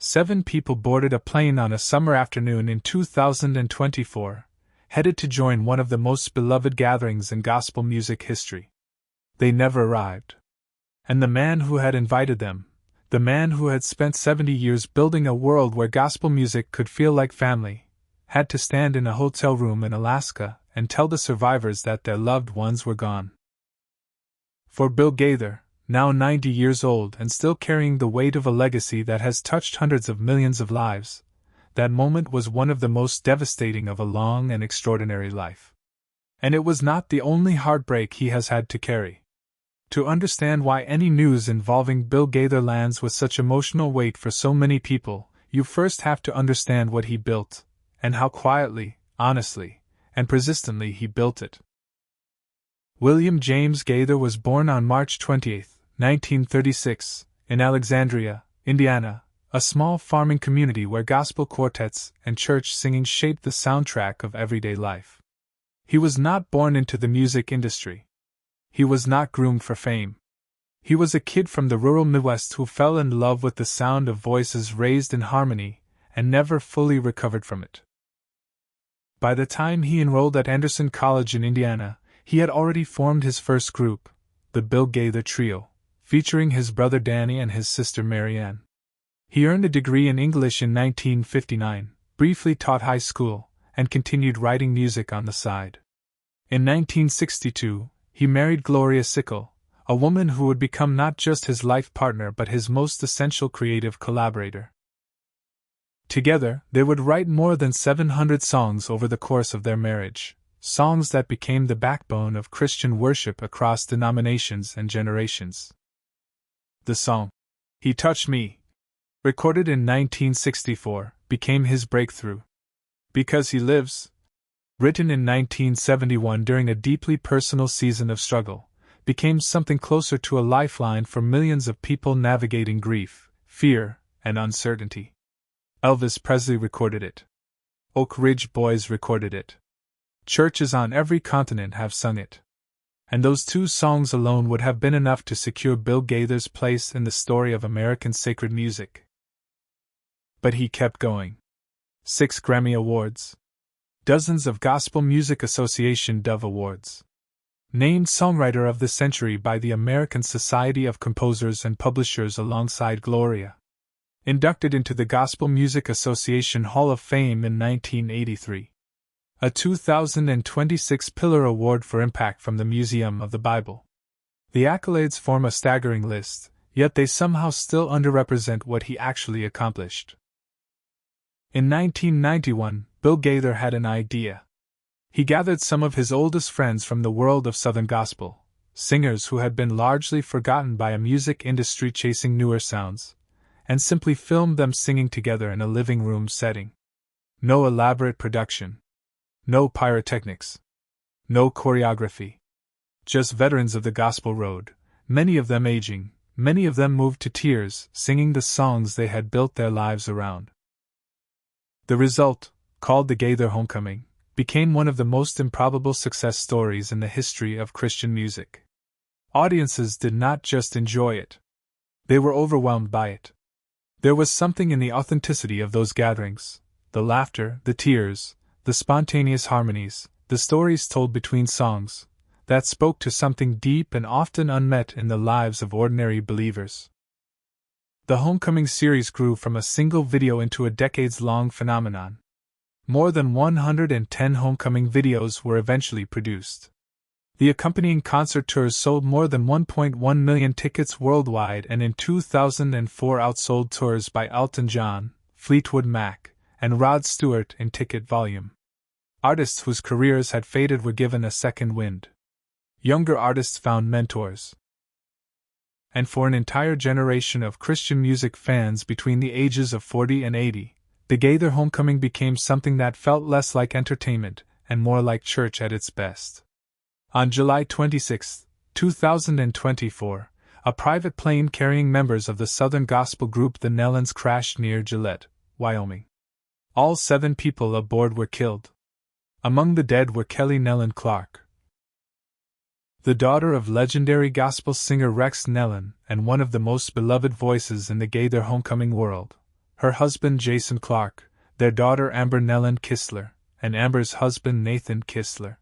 7 people boarded a plane on a summer afternoon in 2024, headed to join one of the most beloved gatherings in gospel music history. They never arrived. And the man who had invited them, the man who had spent 70 years building a world where gospel music could feel like family, had to stand in a hotel room in Alaska and tell the survivors that their loved ones were gone. For Bill Gaither, now 90 years old and still carrying the weight of a legacy that has touched hundreds of millions of lives, that moment was one of the most devastating of a long and extraordinary life. And it was not the only heartbreak he has had to carry. To understand why any news involving Bill Gaither lands with such emotional weight for so many people, you first have to understand what he built, and how quietly, honestly, and persistently he built it. William James Gaither was born on March 28, 1936, in Alexandria, Indiana, a small farming community where gospel quartets and church singing shaped the soundtrack of everyday life. He was not born into the music industry. He was not groomed for fame. He was a kid from the rural Midwest who fell in love with the sound of voices raised in harmony and never fully recovered from it. By the time he enrolled at Anderson College in Indiana, he had already formed his first group, the Bill Gaither Trio, featuring his brother Danny and his sister Marianne. He earned a degree in English in 1959, briefly taught high school, and continued writing music on the side. In 1962, he married Gloria, a woman who would become not just his life partner but his most essential creative collaborator. Together, they would write more than 700 songs over the course of their marriage, songs that became the backbone of Christian worship across denominations and generations. The song, "He Touched Me," recorded in 1964, became his breakthrough. "Because He Lives," written in 1971 during a deeply personal season of struggle, became something closer to a lifeline for millions of people navigating grief, fear, and uncertainty. Elvis Presley recorded it. Oak Ridge Boys recorded it. Churches on every continent have sung it. And those 2 songs alone would have been enough to secure Bill Gaither's place in the story of American sacred music. But he kept going. 6 Grammy Awards. Dozens of Gospel Music Association Dove Awards. Named Songwriter of the Century by the American Society of Composers and Publishers alongside Gloria. Inducted into the Gospel Music Association Hall of Fame in 1983. A 2026 Pillar Award for Impact from the Museum of the Bible. The accolades form a staggering list, yet they somehow still underrepresent what he actually accomplished. In 1991, Bill Gaither had an idea. He gathered some of his oldest friends from the world of Southern gospel, singers who had been largely forgotten by a music industry chasing newer sounds, and simply filmed them singing together in a living room setting. No elaborate production. No pyrotechnics. No choreography. Just veterans of the gospel road, many of them aging, many of them moved to tears, singing the songs they had built their lives around. The result, called the Gaither Homecoming, became one of the most improbable success stories in the history of Christian music. Audiences did not just enjoy it. They were overwhelmed by it. There was something in the authenticity of those gatherings, the laughter, the tears, the spontaneous harmonies, the stories told between songs, that spoke to something deep and often unmet in the lives of ordinary believers. The Homecoming series grew from a single video into a decades-long phenomenon. More than 110 Homecoming videos were eventually produced. The accompanying concert tours sold more than 1.1 million tickets worldwide, and in 2004 outsold tours by Elton John, Fleetwood Mac, and Rod Stewart in ticket volume. Artists whose careers had faded were given a second wind. Younger artists found mentors. And for an entire generation of Christian music fans between the ages of 40 and 80, the Gaither Homecoming became something that felt less like entertainment and more like church at its best. On July 26, 2024, a private plane carrying members of the Southern gospel group the Nellens crashed near Gillette, Wyoming. All 7 people aboard were killed. Among the dead were Kelly Nellen Clark, the daughter of legendary gospel singer Rex Nellen and one of the most beloved voices in the Gaither Homecoming world, her husband Jason Clark, their daughter Amber Nelland Kistler, and Amber's husband Nathan Kistler.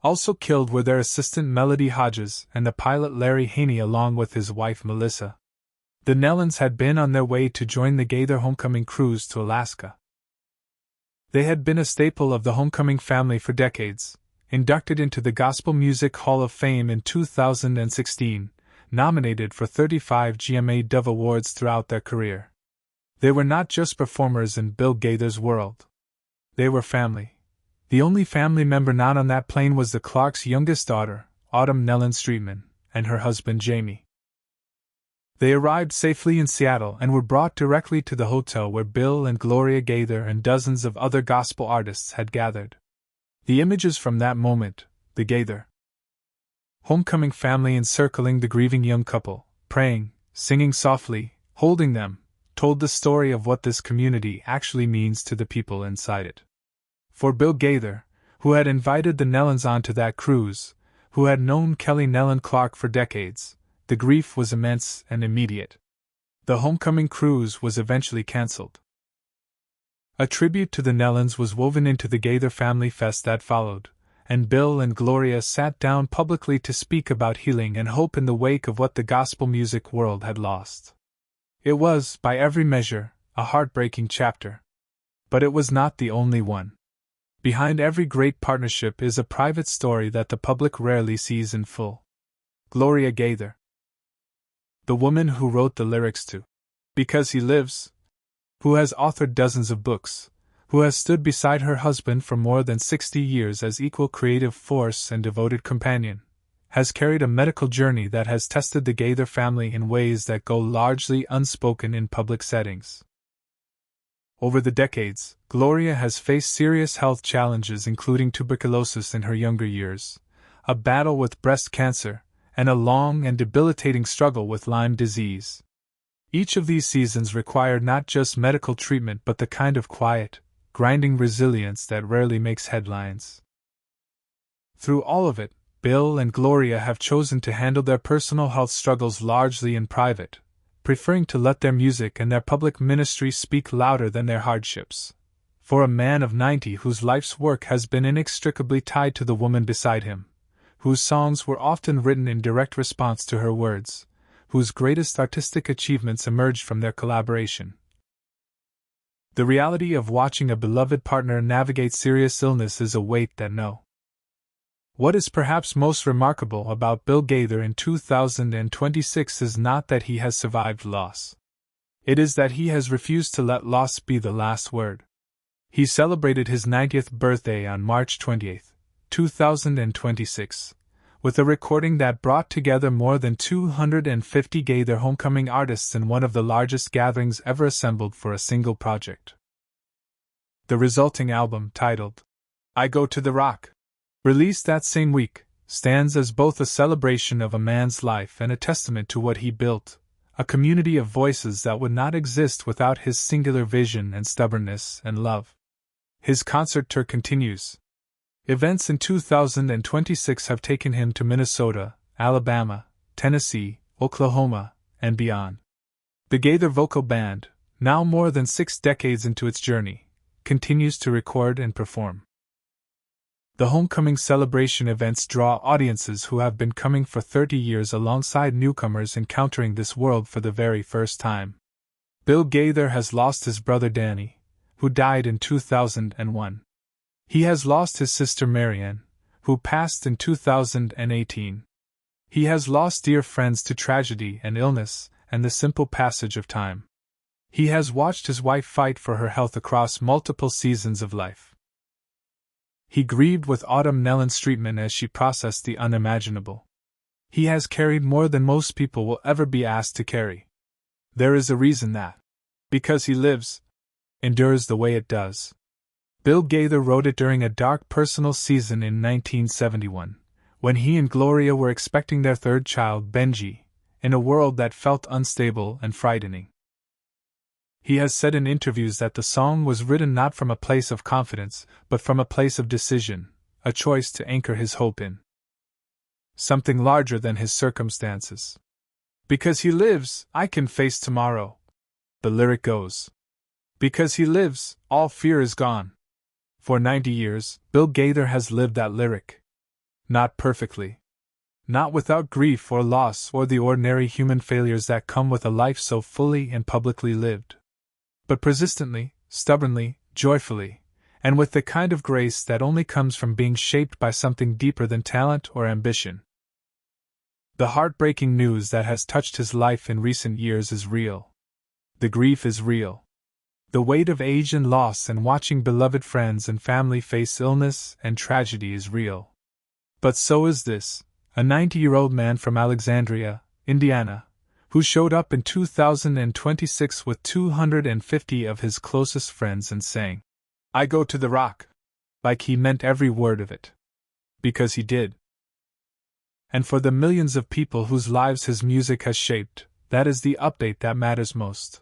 Also killed were their assistant Melody Hodges and the pilot Larry Haney along with his wife Melissa. The Nellands had been on their way to join the Gaither homecoming cruise to Alaska. They had been a staple of the homecoming family for decades, inducted into the Gospel Music Hall of Fame in 2016, nominated for 35 GMA Dove Awards throughout their career. They were not just performers in Bill Gaither's world. They were family. The only family member not on that plane was the Clarks' youngest daughter, Autumn Nelland Streetman, and her husband Jamie. They arrived safely in Seattle and were brought directly to the hotel where Bill and Gloria Gaither and dozens of other gospel artists had gathered. The images from that moment, the Gaither homecoming family encircling the grieving young couple, praying, singing softly, holding them, told the story of what this community actually means to the people inside it. For Bill Gaither, who had invited the Nellands onto that cruise, who had known Kelly Nelland Clark for decades, the grief was immense and immediate. The homecoming cruise was eventually cancelled. A tribute to the Nellands was woven into the Gaither Family Fest that followed, and Bill and Gloria sat down publicly to speak about healing and hope in the wake of what the gospel music world had lost. It was, by every measure, a heartbreaking chapter. But it was not the only one. Behind every great partnership is a private story that the public rarely sees in full. Gloria Gaither, the woman who wrote the lyrics to Because He Lives, who has authored dozens of books, who has stood beside her husband for more than 60 years as equal creative force and devoted companion, has carried a medical journey that has tested the Gaither family in ways that go largely unspoken in public settings. Over the decades, Gloria has faced serious health challenges including tuberculosis in her younger years, a battle with breast cancer, and a long and debilitating struggle with Lyme disease. Each of these seasons required not just medical treatment but the kind of quiet, grinding resilience that rarely makes headlines. Through all of it, Bill and Gloria have chosen to handle their personal health struggles largely in private, preferring to let their music and their public ministry speak louder than their hardships. For a man of 90 whose life's work has been inextricably tied to the woman beside him, whose songs were often written in direct response to her words, whose greatest artistic achievements emerged from their collaboration. The reality of watching a beloved partner navigate serious illness is a weight that no. What is perhaps most remarkable about Bill Gaither in 2026 is not that he has survived loss. It is that he has refused to let loss be the last word. He celebrated his 90th birthday on March 28, 2026, with a recording that brought together more than 250 Gaither homecoming artists in one of the largest gatherings ever assembled for a single project. The resulting album, titled I Go to the Rock, released that same week, stands as both a celebration of a man's life and a testament to what he built, a community of voices that would not exist without his singular vision and stubbornness and love. His concert tour continues. Events in 2026 have taken him to Minnesota, Alabama, Tennessee, Oklahoma, and beyond. The Gaither Vocal Band, now more than 6 decades into its journey, continues to record and perform. The homecoming celebration events draw audiences who have been coming for 30 years alongside newcomers encountering this world for the very first time. Bill Gaither has lost his brother Danny, who died in 2001. He has lost his sister Marianne, who passed in 2018. He has lost dear friends to tragedy and illness and the simple passage of time. He has watched his wife fight for her health across multiple seasons of life. He grieved with Autumn Nelland Streetman as she processed the unimaginable. He has carried more than most people will ever be asked to carry. There is a reason that, Because He Lives, endures the way it does. Bill Gaither wrote it during a dark personal season in 1971, when he and Gloria were expecting their third child, Benji, in a world that felt unstable and frightening. He has said in interviews that the song was written not from a place of confidence, but from a place of decision, a choice to anchor his hope in something larger than his circumstances. Because he lives, I can face tomorrow, the lyric goes. Because he lives, all fear is gone. For 90 years, Bill Gaither has lived that lyric. Not perfectly. Not without grief or loss or the ordinary human failures that come with a life so fully and publicly lived. But persistently, stubbornly, joyfully, and with the kind of grace that only comes from being shaped by something deeper than talent or ambition. The heartbreaking news that has touched his life in recent years is real. The grief is real. The weight of age and loss and watching beloved friends and family face illness and tragedy is real. But so is this, a 90-year-old man from Alexandria, Indiana, who showed up in 2026 with 250 of his closest friends and sang, "I go to the rock," like he meant every word of it. Because he did. And for the millions of people whose lives his music has shaped, that is the update that matters most.